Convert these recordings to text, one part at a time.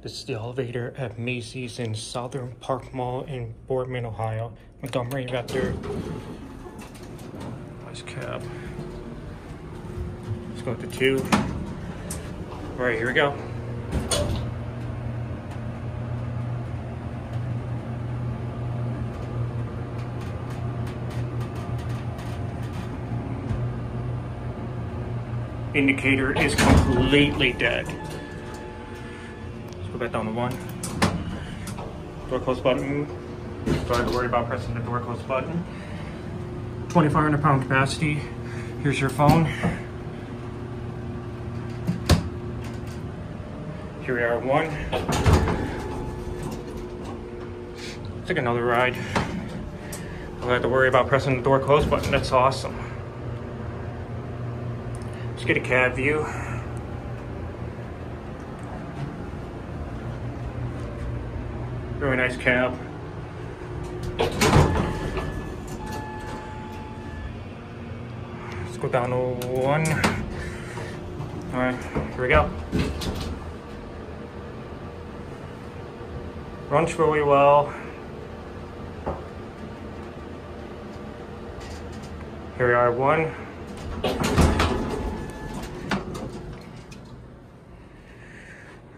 This is the elevator at Macy's in Southern Park Mall in Boardman, Ohio. Montgomery Vector. Nice cab. Let's go to 2. All right, here we go. Indicator is completely dead. Let's go back down to 1. Door close button. Don't have to worry about pressing the door close button. 2,500 pound capacity. Here's your phone. Here we are at 1. Let's take another ride. Don't have to worry about pressing the door close button. That's awesome. Let's get a cab view. Really nice cab. Let's go down to 1. All right, here we go. Runs really well. Here we are at 1.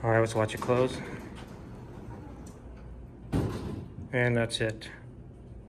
All right, let's watch it close. And that's it.